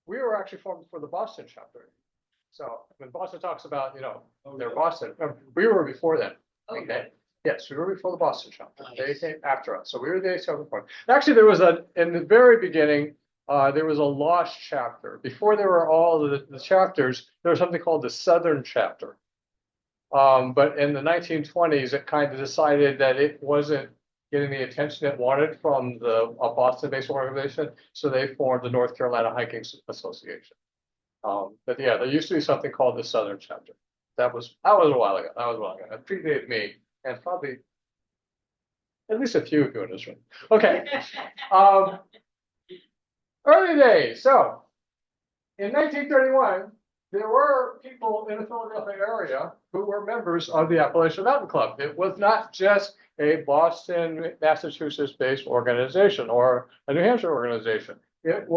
we were actually formed for the Boston chapter. So when Boston talks about, their Boston, we were before them. Okay. Yes, we were before the Boston chapter. They came after us. So we were the ACL before. Actually, there was in the very beginning, there was a lost chapter. Before there were all the chapters, there was something called the Southern chapter. But in the 1920s, it kind of decided that it wasn't getting the attention it wanted from a Boston-based organization. So they formed the North Carolina Hiking Association. But yeah, there used to be something called the Southern chapter. That was a while ago. It predated me and probably at least a few of you in this room. Okay. Early days. So in 1931, there were people in the Philadelphia area who were members of the Appalachian Mountain Club. It was not just a Boston, Massachusetts-based organization or a New Hampshire organization. It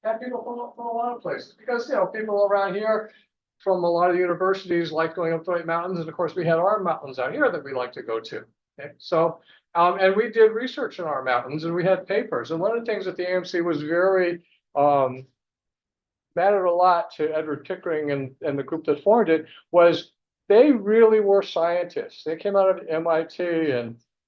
had people from a lot of places because, people around here from a lot of the universities like going up the White Mountains. And of course, we had our mountains out here that we like to go to. Okay. So, and we did research in our mountains and we had papers. And one of the things that the AMC was very, mattered a lot to Edward Pickering and the group that formed it was they really were scientists. They came out of MIT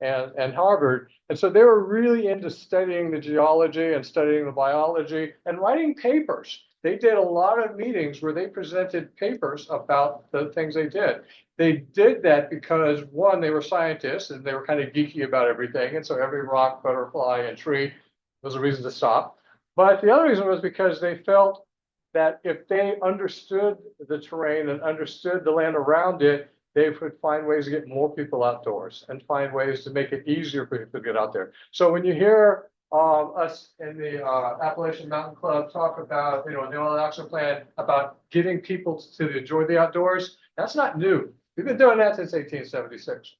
and Harvard. And so they were really into studying the geology and studying the biology and writing papers. They did a lot of meetings where they presented papers about the things they did. They did that because, one, they were scientists and they were kind of geeky about everything. And so every rock, butterfly, and tree was a reason to stop. But the other reason was because they felt that if they understood the terrain and understood the land around it, they would find ways to get more people outdoors and find ways to make it easier for people to get out there. So when you hear us in the Appalachian Mountain Club talk about, the All Action Plan about getting people to enjoy the outdoors, that's not new. We've been doing that since 1876.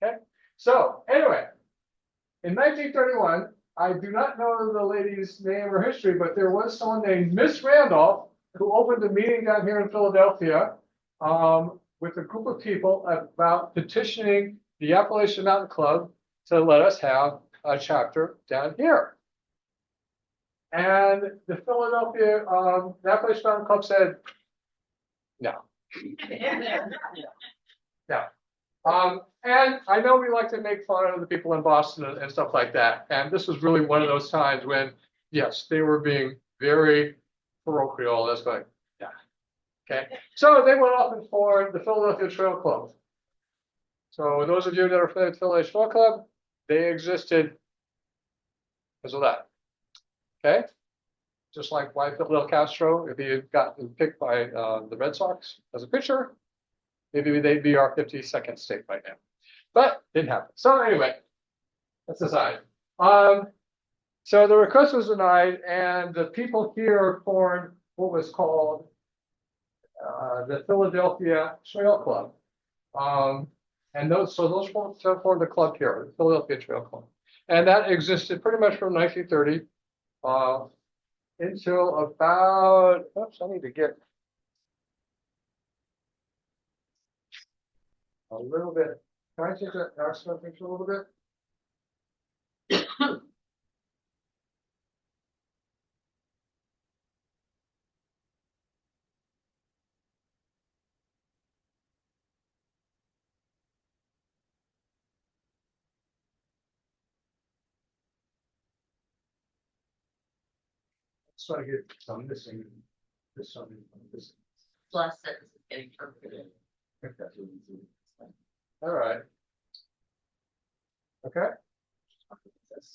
Okay. So anyway, in 1931, I do not know the lady's name or history, but there was someone named Miss Randolph who opened a meeting down here in Philadelphia with a group of people about petitioning the Appalachian Mountain Club to let us have a chapter down here. And the the Appalachian Mountain Club said, no. No. And I know we like to make fun of the people in Boston and stuff like that. And this was really one of those times when, yes, they were being very parochial. That's like, yeah. Okay. So they went off and formed the Philadelphia Trail Club. So those of you that are familiar with the Philadelphia Trail Club, they existed because of that. Okay. Just like why Fidel Castro, if he had gotten picked by the Red Sox as a pitcher, maybe they'd be our 52nd state by now. But it didn't happen. So anyway, that's aside. So the request was denied, and the people here formed what was called the Philadelphia Trail Club. And those formed the club here, the Philadelphia Trail Club. And that existed pretty much from 1930 until about, oops, I need to get a little bit. Can I change that accent picture a little bit? So I get some missing. This some missing. Last sentence is getting interpreted. Okay. All right. Okay.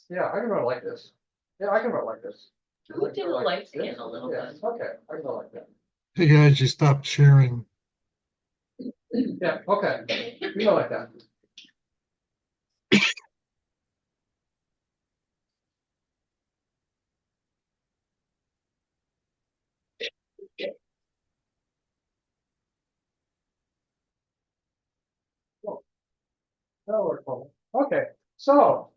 Yeah, I can run like this. Yeah, I can run like this. Can we do the lights again a little bit? Okay, I can go like that. Hey guys, you stopped sharing. Yeah, okay. You go like that. That'll work for me. Okay, so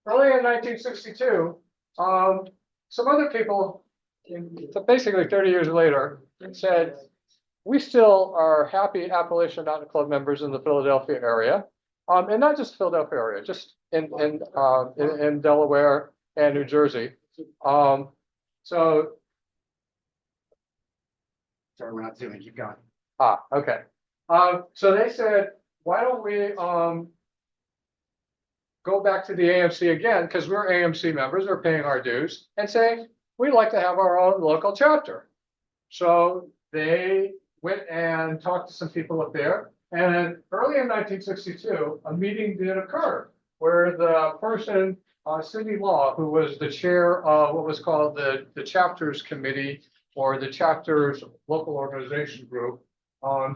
early in 1962, some other people, so basically 30 years later, said, we still are happy Appalachian Mountain Club members in the Philadelphia area, and not just Philadelphia area, just in Delaware and New Jersey. So Sorry, we're not zooming, keep going. Ah, okay. So they said, why don't we, go back to the AMC again, because we're AMC members, we're paying our dues, and say, we'd like to have our own local chapter. So they went and talked to some people up there, and early in 1962, a meeting did occur where the person, Cindy Law, who was the chair of what was called the chapters committee or the chapters local organization group,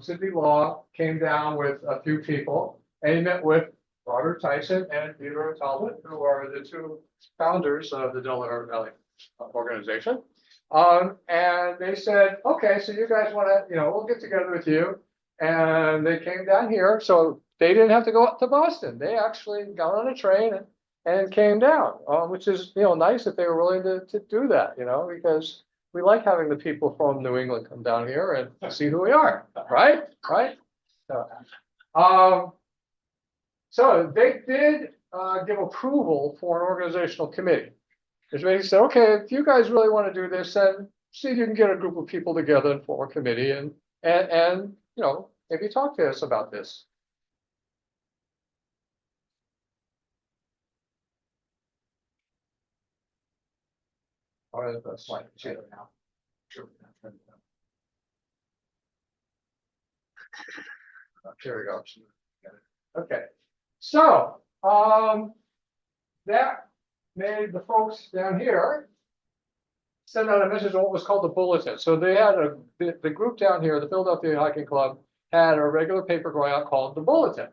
Cindy Law came down with a few people and he met with Robert Tyson and Peter Talbot, who are the two founders of the Delaware Valley organization. And they said, okay, so you guys want to, we'll get together with you. And they came down here. So they didn't have to go up to Boston. They actually got on a train and came down, which is, nice that they were willing to do that, because we like having the people from New England come down here and see who we are, right? Right? So they did give approval for an organizational committee. Which basically said, okay, if you guys really want to do this, then see if you can get a group of people together and form a committee and maybe talk to us about this. All right, that's fine. Now. Sure. Here we go. Okay, so that made the folks down here send out a message on what was called the bulletin. So they had the group down here, the Philadelphia Hiking Club, had a regular paper going out called the Bulletin.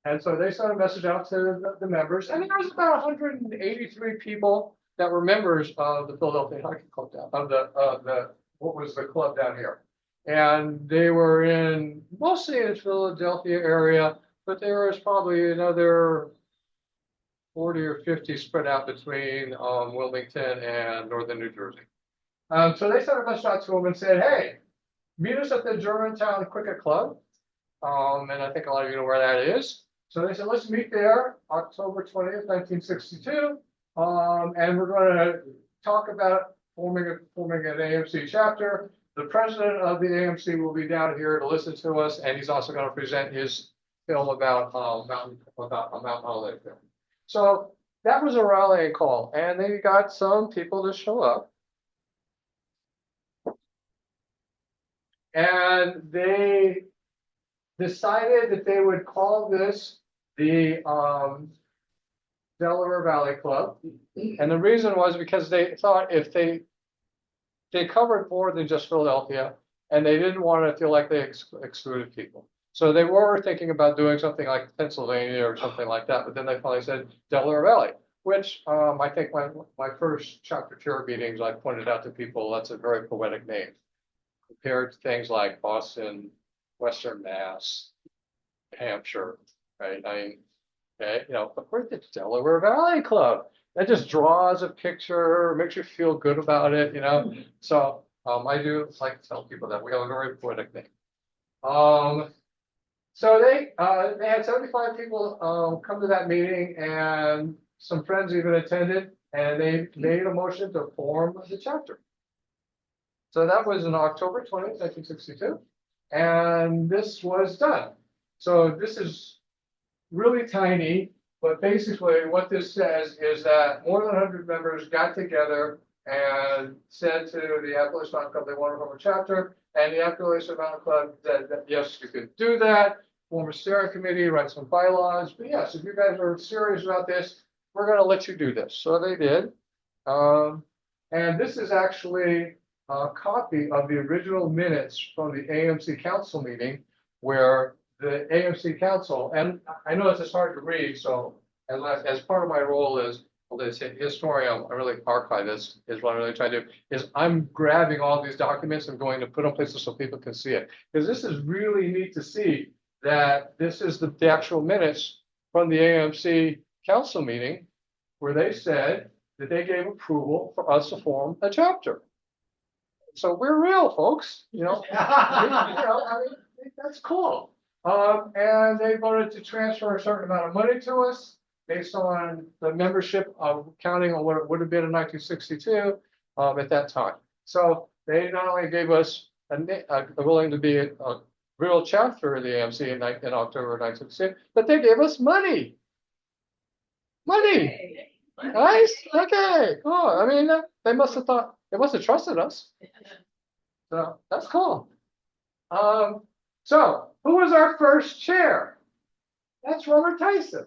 And so they sent a message out to the members, and there was about 183 people that were members of the Philadelphia Hiking Club down of the what was the club down here. And they were mostly in the Philadelphia area, but there was probably another 40 or 50 spread out between Wilmington and northern New Jersey. So they sent a message out to them and said, hey, meet us at the Germantown Cricket Club. And I think a lot of you know where that is. So they said, let's meet there, October 20th, 1962. And we're going to talk about forming an AMC chapter. The president of the AMC will be down here to listen to us, and he's also going to present his film about Mountain Holiday film. So that was a rallying call, and they got some people to show up. And they decided that they would call this the Delaware Valley Club. And the reason was because they thought if they covered more than just Philadelphia, and they didn't want to feel like they excluded people. So they were thinking about doing something like Pennsylvania or something like that, but then they finally said Delaware Valley, which I think my first chapter chair meetings, I pointed out to people, that's a very poetic name compared to things like Boston, Western Mass, Hampshire, right? I mean, okay, but we're the Delaware Valley Club. That just draws a picture, makes you feel good about it, So I do like to tell people that we have a very poetic name. So they had 75 people come to that meeting, and some friends even attended, and they made a motion to form the chapter. So that was on October 20th, 1962, and this was done. So this is really tiny, but basically what this says is that more than 100 members got together and said to the Appalachian Mountain Club they wanted to form a chapter, and the Appalachian Mountain Club said that yes, you could do that, form a steering committee, write some bylaws, but yes, if you guys are serious about this, we're going to let you do this. So they did. And this is actually a copy of the original minutes from the AMC Council meeting where the AMC Council, and I know it's just hard to read, so as part of my role as historian, I really archive this, is what I'm really trying to do, is I'm grabbing all these documents and going to put them places so people can see it. Because this is really neat to see that this is the actual minutes from the AMC Council meeting where they said that they gave approval for us to form a chapter. So we're real, folks, I mean, that's cool. And they voted to transfer a certain amount of money to us based on the membership of counting on what it would have been in 1962 at that time. So they not only gave us willing to be a real chapter of the AMC in October 1960, but they gave us money. Money. Nice. Okay. Cool. I mean, they must have trusted us. So that's cool. So who was our first chair? That's Robert Tyson.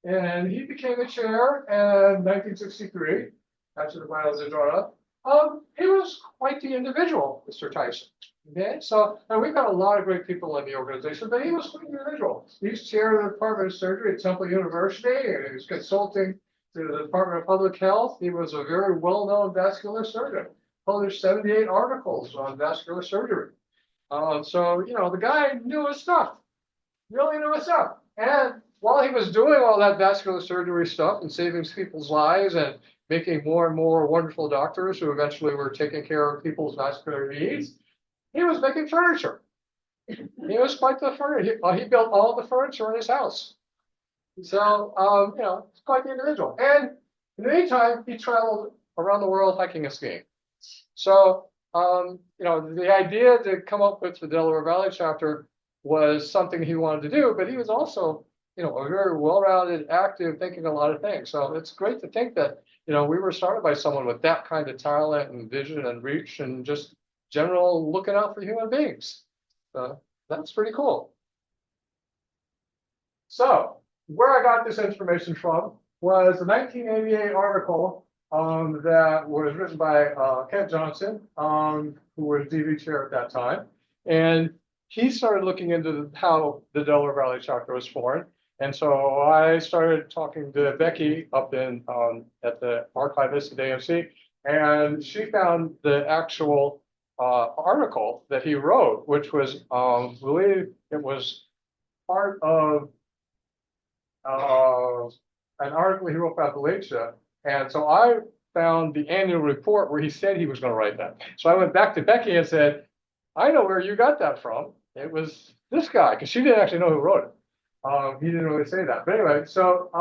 And he became the chair in 1963, after the finals had drawn up. He was quite the individual, Mr. Tyson. Okay, so and we've got a lot of great people in the organization, but he was quite an individual. He's chair of the Department of Surgery at Temple University, and he was consulting to the Department of Public Health. He was a very well-known vascular surgeon, published 78 articles on vascular surgery. So, the guy knew his stuff, really knew his stuff. And while he was doing all that vascular surgery stuff and saving people's lives and making more and more wonderful doctors who eventually were taking care of people's vascular needs, he was making furniture. He was quite the furniture. He built all the furniture in his house. So, it's quite the individual. And in the meantime, he traveled around the world hiking and skiing. So, the idea to come up with the Delaware Valley Chapter was something he wanted to do, but he was also, a very well-rounded, active, thinking a lot of things. So it's great to think that, we were started by someone with that kind of talent and vision and reach and just general looking out for human beings. That's pretty cool. So where I got this information from was a 1988 article that was written by Kent Johnson, who was DV chair at that time. And he started looking into how the Delaware Valley Chapter was formed. And so I started talking to Becky up in at the archivist at AMC, and she found the actual article that he wrote, which was, I believe it was part of an article he wrote about Appalachia. And so I found the annual report where he said he was going to write that. So I went back to Becky and said, I know where you got that from. It was this guy, because she didn't actually know who wrote it. He didn't really say that. But anyway, so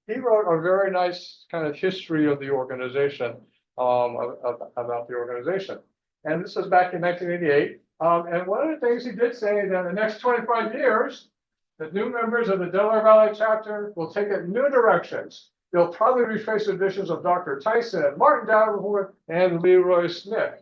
he wrote a very nice kind of history of the organization, about the organization. And this was back in 1988. And one of the things he did say that in the next 25 years, the new members of the Delaware Valley Chapter will take it new directions. They'll probably retrace the visions of Dr. Tyson, Martin Davenport, and Leroy Smith,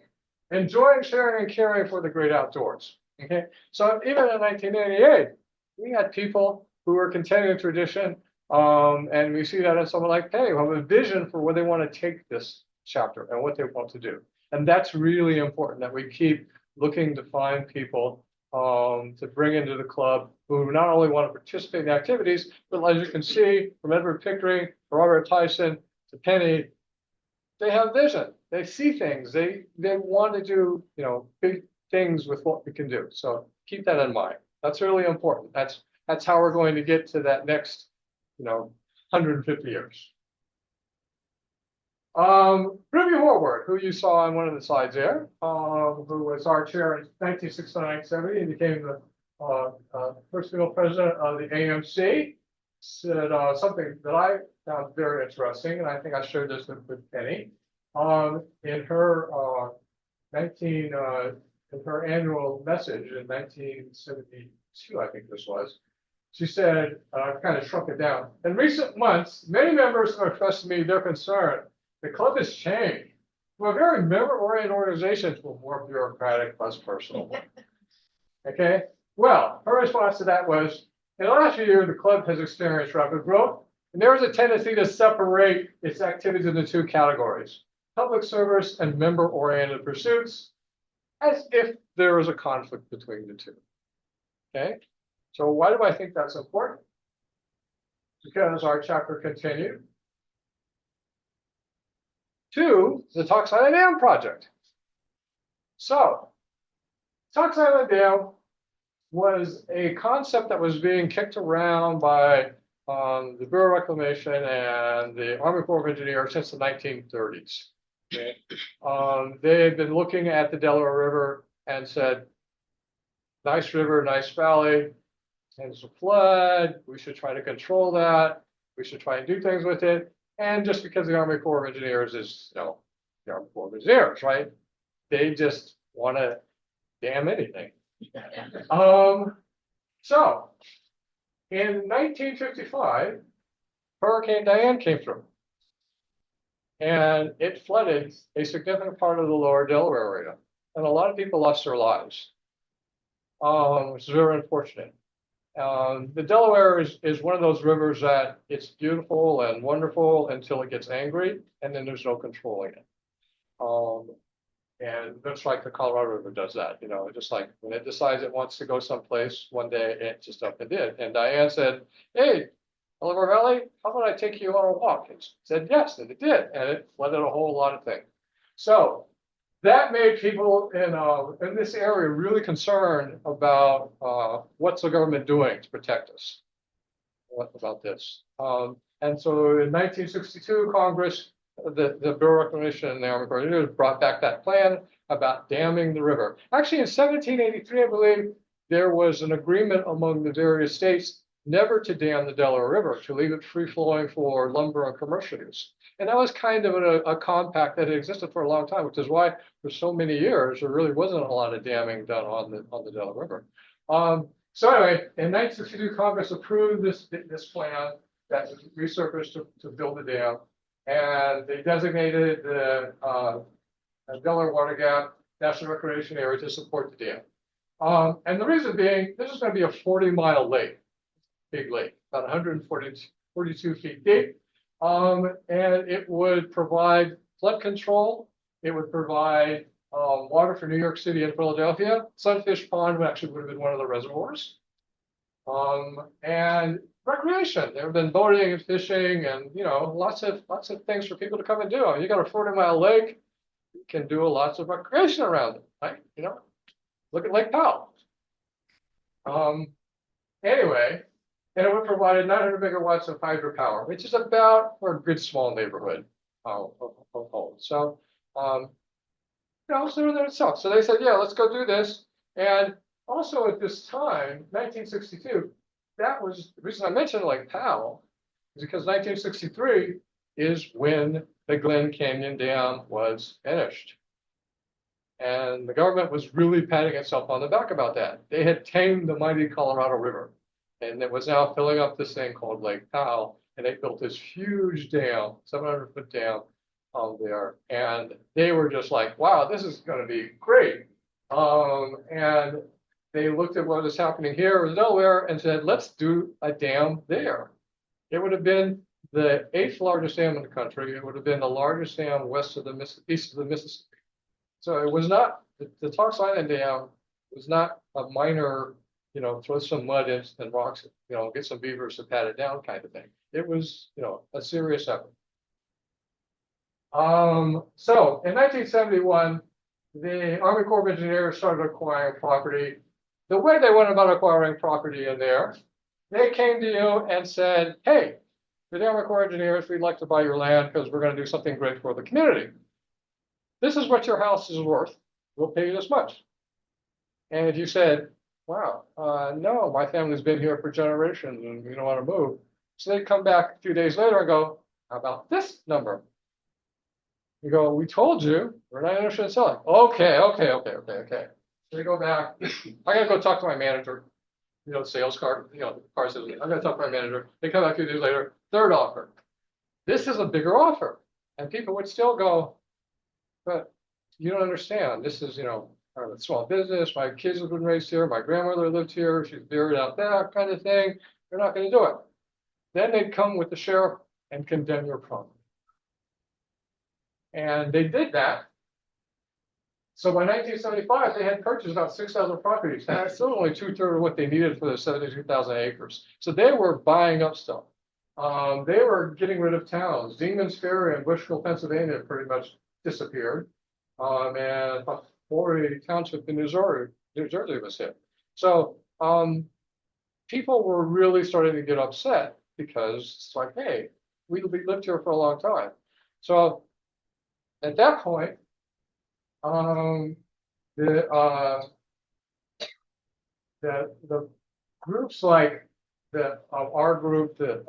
enjoying, sharing, and caring for the great outdoors. Okay, so even in 1988, we had people who were continuing tradition, and we see that in someone like Penny, who have a vision for where they want to take this chapter and what they want to do. And that's really important, that we keep looking to find people to bring into the club who not only want to participate in the activities, but as you can see from Edward Pickering, Robert Tyson to Penny, they have vision. They see things. They want to do big things with what we can do. So keep that in mind. That's really important. That's how we're going to get to that next 150 years. Ruby Horwath, who you saw on one of the slides there, who was our chair in 1969-70 and became the first female president of the AMC, said something that I found very interesting, and I think I shared this with Penny. In her in her annual message in 1972, I think this was, she said, kind of shrunk it down. In recent months, many members have expressed to me their concern. The club has changed from a very member-oriented organization to a more bureaucratic, less personal one. Okay? Well, her response to that was, in the last year, the club has experienced rapid growth, and there is a tendency to separate its activities into two categories: public service and member-oriented pursuits, as if there is a conflict between the two. Okay? So why do I think that's important? Because our chapter continued to the Tox Island Dam project. So, Tox Island Dam was a concept that was being kicked around by the Bureau of Reclamation and the Army Corps of Engineers since the 1930s. Okay? They had been looking at the Delaware River and said, nice river, nice valley, tends to flood, we should try to control that, we should try and do things with it. And just because the Army Corps of Engineers is, the Army Corps of Engineers, right? They just want to dam anything. Yeah. So in 1955, Hurricane Diane came through. And it flooded a significant part of the lower Delaware area. And a lot of people lost their lives, which is very unfortunate. The Delaware is one of those rivers that it's beautiful and wonderful until it gets angry, and then there's no controlling it. And that's like the Colorado River does that, you know, just like when it decides it wants to go someplace, one day it just up and did. And Diane said, "Hey, Delaware Valley, how about I take you on a walk?" And she said yes, and it did, and it flooded a whole lot of things. So that made people in this area really concerned about what's the government doing to protect us. What about this? And so in 1962, Congress, the Bureau of Reclamation and the Army Corps of Engineers brought back that plan about damming the river. Actually, in 1783, I believe, there was an agreement among the various states never to dam the Delaware River, to leave it free flowing for lumber and commercial use. And that was kind of a compact that had existed for a long time, which is why for so many years there really wasn't a lot of damming done on the Delaware River. So anyway, in 1962, Congress approved this plan that resurfaced to build the dam, and they designated the Delaware Water Gap National Recreation Area to support the dam. And the reason being, this is going to be a 40-mile lake, big lake, about 142 feet deep. And it would provide flood control. It would provide water for New York City and Philadelphia. Sunfish Pond actually would have been one of the reservoirs. And recreation. There have been boating and fishing, and you know, lots of things for people to come and do. I mean, you got a 40-mile lake, you can do lots of recreation around it, right? You know, look at Lake Powell. Anyway, and it would provide 900 megawatts of hydropower, which is about for a good small neighborhood of homes. So, you know, so they said, yeah, let's go do this. And also at this time, 1962, that was the reason I mentioned Lake Powell, is because 1963 is when the Glen Canyon Dam was finished. And the government was really patting itself on the back about that. They had tamed the mighty Colorado River, and it was now filling up this thing called Lake Powell, and they built this huge dam, 700-foot dam out there. And they were just like, wow, this is going to be great. And they looked at what was happening here in Delaware and said, let's do a dam there. It would have been the 8th largest dam in the country. It would have been the largest dam east of the Mississippi. So it was not, the Tux Island Dam was not a minor, you know, throw some mud in and rocks, you know, get some beavers to pat it down kind of thing. It was, you know, a serious effort. So in 1971, the Army Corps of Engineers started acquiring property. The way they went about acquiring property in there, they came to you and said, hey, the Army Corps of Engineers, we'd like to buy your land because we're going to do something great for the community. This is what your house is worth. We'll pay you this much. And if you said, wow, no, my family's been here for generations and we don't want to move. So they'd come back a few days later and go, how about this number? You go, we told you, we're not interested in selling. Okay. So they go back. I gotta go talk to my manager. You know, sales car, you know, car sales. I gotta talk to my manager. They come back a few days later, third offer. This is a bigger offer. And people would still go, but you don't understand. This is, you know, a small business. My kids have been raised here. My grandmother lived here. She's buried out there, kind of thing. They're not going to do it. Then they'd come with the sheriff and condemn your property. And they did that. So by 1975, they had purchased about 6,000 properties. And that's still only 2/3 of what they needed for the 72,000 acres. So they were buying up stuff. They were getting rid of towns. Demons Ferry in Bushville, Pennsylvania pretty much disappeared. And Horry Township in New Jersey was hit. So people were really starting to get upset because it's like, hey, we lived here for a long time. So at that point, the groups like our group, the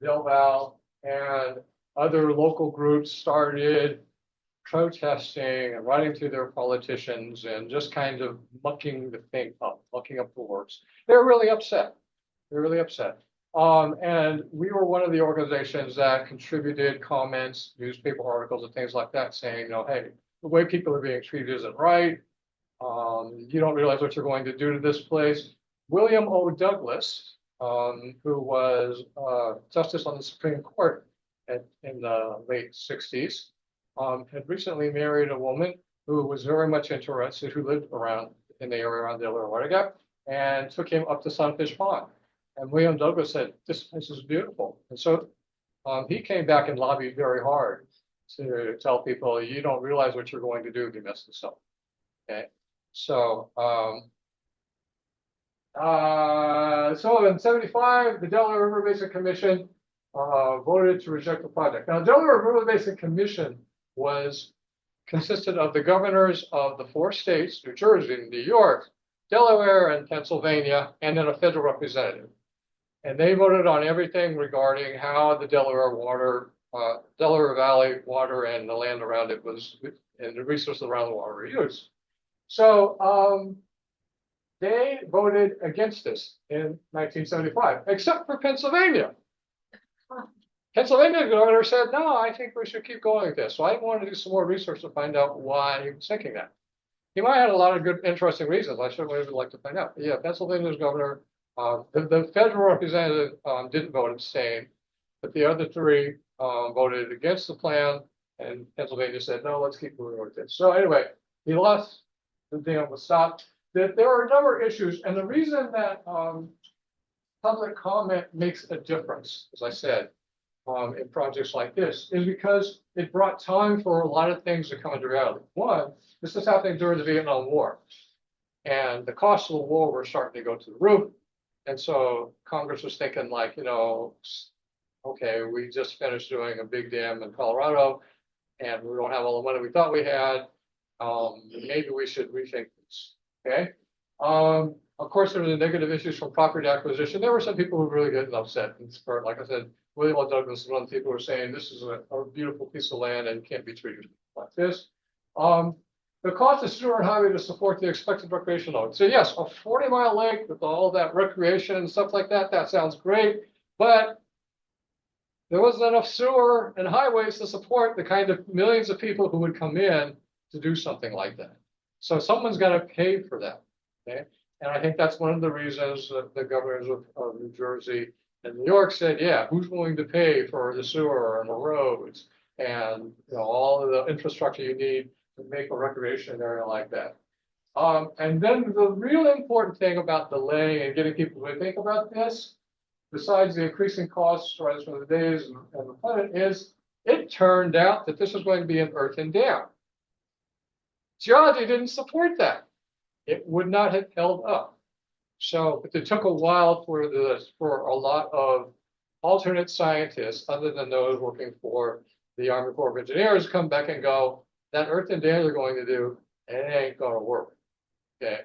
Del Val, and other local groups started protesting and writing to their politicians and just kind of mucking the thing up, mucking up the works. They're really upset. They're really upset. And we were one of the organizations that contributed comments, newspaper articles and things like that saying, hey, the way people are being treated isn't right. You don't realize what you're going to do to this place. William O. Douglas, who was Justice on the Supreme Court in the late 60s, had recently married a woman who was very much interested, who lived around in the area around Delaware Water Gap, and took him up to Sunfish Pond. And William Douglas said, this place is beautiful. And so he came back and lobbied very hard to tell people, you don't realize what you're going to do if you mess this up. Okay. So, so in 75, the Delaware River Basin Commission voted to reject the project. Now, the Delaware River Basin Commission consisted of the governors of the 4 states, New Jersey, New York, Delaware, and Pennsylvania, and then a federal representative. And they voted on everything regarding how the Delaware Valley water and the land around it and the resources around the water were used. So they voted against this in 1975, except for Pennsylvania. Pennsylvania governor said, no, I think we should keep going with this. So I wanted to do some more research to find out why he was thinking that. He might have had a lot of good, interesting reasons. I certainly would like to find out. But yeah, Pennsylvania's governor, the federal representative didn't vote abstain, but the other 3 voted against the plan, and Pennsylvania said, no, let's keep moving with this. So anyway, he lost, the dam was stopped. There are a number of issues, and the reason that public comment makes a difference, as I said, in projects like this, is because it brought time for a lot of things to come into reality. One, this is happening during the Vietnam War, and the costs of the war were starting to go to the roof. And so Congress was thinking like, okay, we just finished doing a big dam in Colorado, and we don't have all the money we thought we had. Maybe we should rethink this. Okay. Of course, there were the negative issues from property acquisition. There were some people who were really getting upset. And like I said, William O. Douglas is one of the people who were saying this is a beautiful piece of land and can't be treated like this. The cost of sewer and highway to support the expected recreation load. So yes, a 40-mile lake with all that recreation and stuff like that, that sounds great. But there wasn't enough sewer and highways to support the kind of millions of people who would come in to do something like that. So someone's got to pay for that. Okay. And I think that's one of the reasons that the governors of New Jersey and New York said, yeah, who's willing to pay for the sewer and the roads and all of the infrastructure you need to make a recreation area like that. And then the real important thing about delay and getting people to think about this, besides the increasing costs rise from the days and the planet, is it turned out that this was going to be an earthen dam. Geology didn't support that. It would not have held up. So it took a while for a lot of alternate scientists, other than those working for the Army Corps of Engineers, come back and go, that earthen dam they're going to do, it ain't going to work. Okay.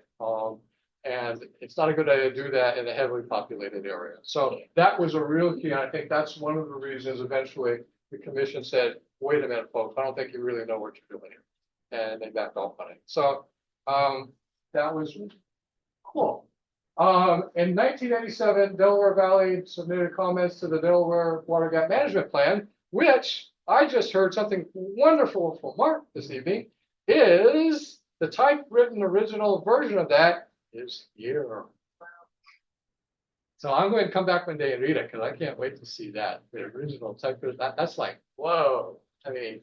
And it's not a good idea to do that in a heavily populated area. So that was a real key. And I think that's one of the reasons eventually the commission said, wait a minute, folks, I don't think you really know what you're doing here. And they backed off on it. So that was cool. In 1987, Delaware Valley submitted comments to the Delaware Water Gap Management Plan, which I just heard something wonderful from Mark this evening, is the typewritten original version of that is here. So I'm going to come back one day and read it because I can't wait to see that. The original typewritten, that's like, whoa. I mean,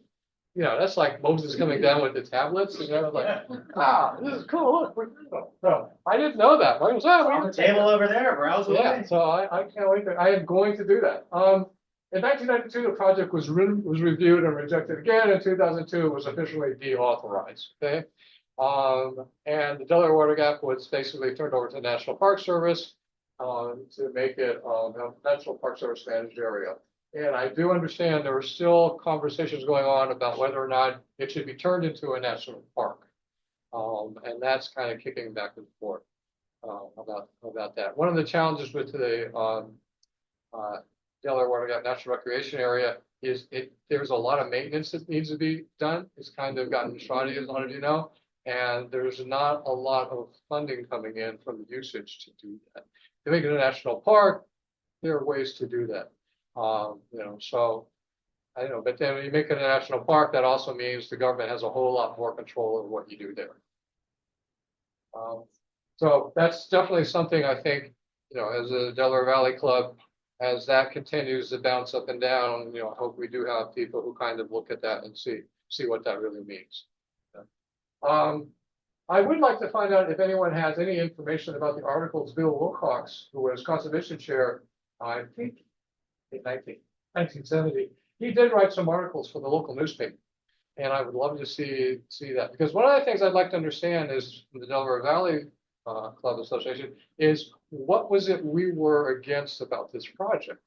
that's like Moses coming down with the tablets, and like, this is cool. Look, so I didn't know that. I was on the table over there, browse away. Yeah, so I can't wait. I am going to do that. In 1992, the project was reviewed and rejected again. In 2002, it was officially deauthorized. Okay, and the Delaware Water Gap was basically turned over to the National Park Service to make it a National Park Service managed area. And I do understand there are still conversations going on about whether or not it should be turned into a national park. And that's kind of kicking back and forth about that. One of the challenges with the Delaware Water Gap National Recreation Area there's a lot of maintenance that needs to be done. It's kind of gotten shoddy, as a lot of you know, and there's not a lot of funding coming in from the usage to do that. To make it a national park, there are ways to do that. So I don't know, but then when you make it a national park, that also means the government has a whole lot more control over what you do there. So that's definitely something I think, as a Delaware Valley Club, as that continues to bounce up and down, I hope we do have people who kind of look at that and see what that really means. I would like to find out if anyone has any information about the articles Bill Wilcox, who was conservation chair, I think in 1970, he did write some articles for the local newspaper. And I would love to see that, because one of the things I'd like to understand is from the Delaware Valley Club Association is what was it we were against about this project?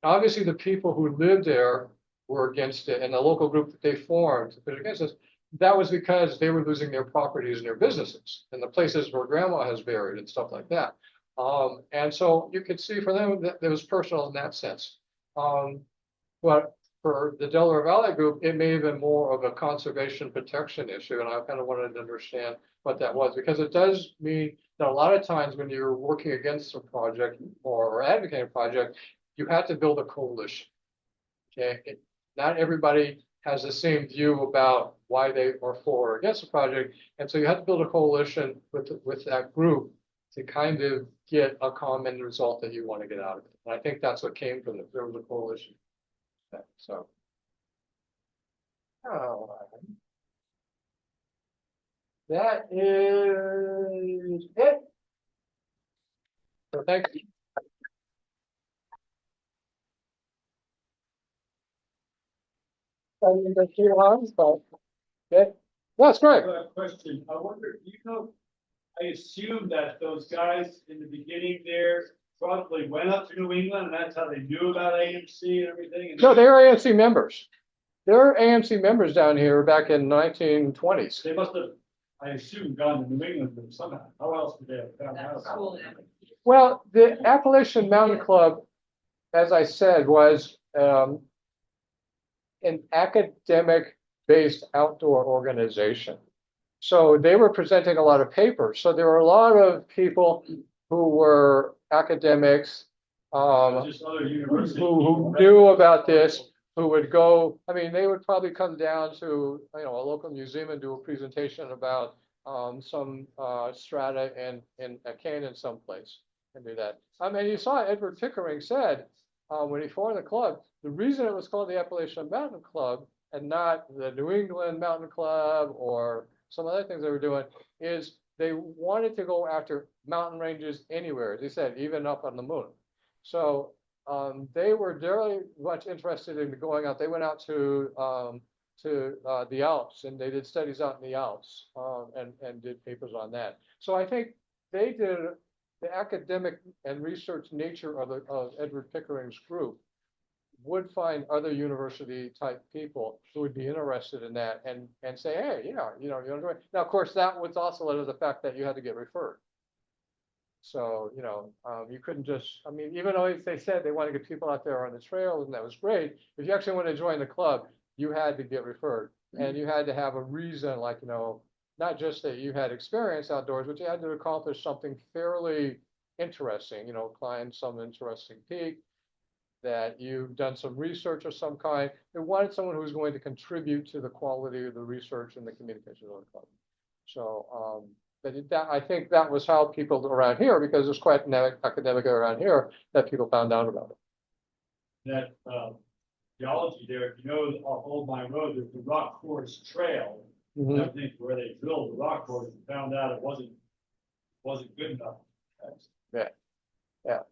Obviously, the people who lived there were against it, and the local group that they formed to put against us, that was because they were losing their properties and their businesses and the places where grandma has buried and stuff like that. And so you could see for them that it was personal in that sense. But for the Delaware Valley group, it may have been more of a conservation protection issue. And I kind of wanted to understand what that was, because it does mean that a lot of times when you're working against a project or advocating a project, you have to build a coalition. Okay, not everybody has the same view about why they are for or against the project. And so you have to build a coalition with that group to kind of get a common result that you want to get out of it. And I think that's what came from it. There was a coalition. So, that is it. So thank you. I didn't get too long, but okay. That's great. Question. I wonder, I assume that those guys in the beginning there probably went up to New England and that's how they knew about AMC and everything. No, they were AMC members. There were AMC members down here back in 1920s. They must have, I assume, gone to New England somehow. How else would they have found out? That's cool. Well, the Appalachian Mountain Club, as I said, was an academic-based outdoor organization. So they were presenting a lot of papers. So there were a lot of people who were academics, Just other universities. who knew about this, who would go. I mean, they would probably come down to a local museum and do a presentation about some strata in a canyon someplace and do that. I mean, you saw Edward Pickering said when he formed the club, the reason it was called the Appalachian Mountain Club and not the New England Mountain Club or some other things they were doing is they wanted to go after mountain ranges anywhere, as he said, even up on the moon. So they were very much interested in going out. They went out to the Alps, and they did studies out in the Alps and did papers on that. So I think they did the academic and research nature of Edward Pickering's group would find other university type people who would be interested in that and say, hey, you know, now, of course, that was also led to the fact that you had to get referred. So, you couldn't just, I mean, even though they said they want to get people out there on the trails, and that was great, if you actually want to join the club, you had to get referred. And you had to have a reason, like, not just that you had experience outdoors, but you had to accomplish something fairly interesting, climb some interesting peak, that you've done some research of some kind. They wanted someone who was going to contribute to the quality of the research and the communication of the club. So, I think that was how people around here, because there's quite an academic around here, that people found out about it. That geology there, if you know, off Old Mine Road, there's the Rock Course Trail. Mhm. I think where they drilled the rock course and found out it wasn't good enough. Yeah.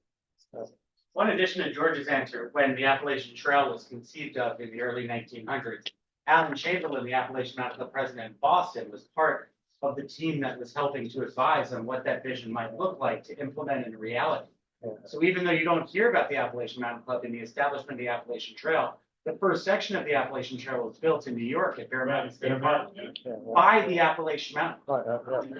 One addition to George's answer, when the Appalachian Trail was conceived of in the early 1900s, Alan Chamberlain, the Appalachian Mountain Club president in Boston, was part of the team that was helping to advise on what that vision might look like to implement in reality. So even though you don't hear about the Appalachian Mountain Club in the establishment of the Appalachian Trail, the first section of the Appalachian Trail was built in New York at Fair Mountain State Park by the Appalachian Mountain Club.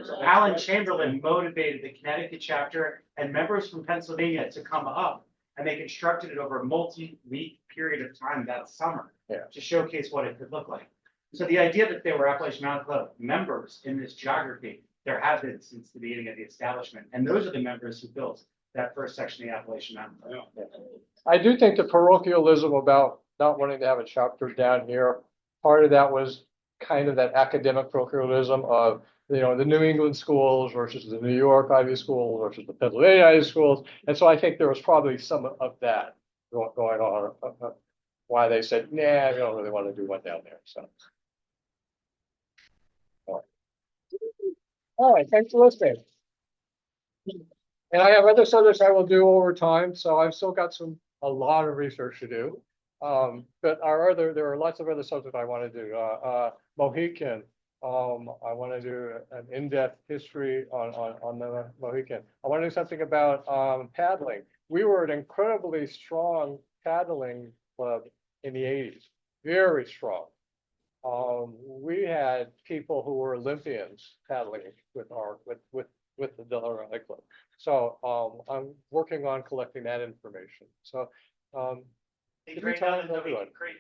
So Alan Chamberlain motivated the Connecticut chapter and members from Pennsylvania to come up And they constructed it over a multi-week period of time that summer. Yeah. To showcase what it could look like. So the idea that there were Appalachian Mountain Club members in this geography, there have been since the beginning of the establishment. And those are the members who built that first section of the Appalachian Mountain Club. I do think the parochialism about not wanting to have a chapter down here, part of that was kind of that academic parochialism of, you know, the New England schools versus the New York Ivy schools versus the Pennsylvania Ivy schools. And so I think there was probably some of that going on, why they said, nah, we don't really want to do one down there, so. All right, thanks for listening. And I have other subjects I will do over time, so I've still got a lot of research to do. But there are lots of other subjects I want to do. Mohican, I want to do an in-depth history on the Mohican. I want to do something about paddling. We were an incredibly strong paddling club in the 80s, very strong. We had people who were Olympians paddling with the Delaware Valley Club. So I'm working on collecting that information. So They Every trained on time the they'll do Tohican it. Creek.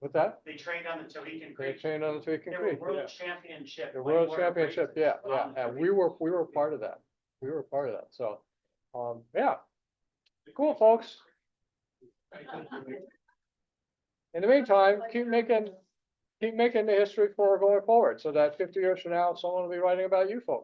With that, They trained on the Tohican they Creek. trained on the Tweaking They were Creek. world Yeah. championship. The World whitewater Championship, races yeah, on the and Tohican. we were part of that. We were part of that. So, yeah, cool, folks. In the meantime, keep making the history for going forward, so that 50 years from now, someone will be writing about you folks.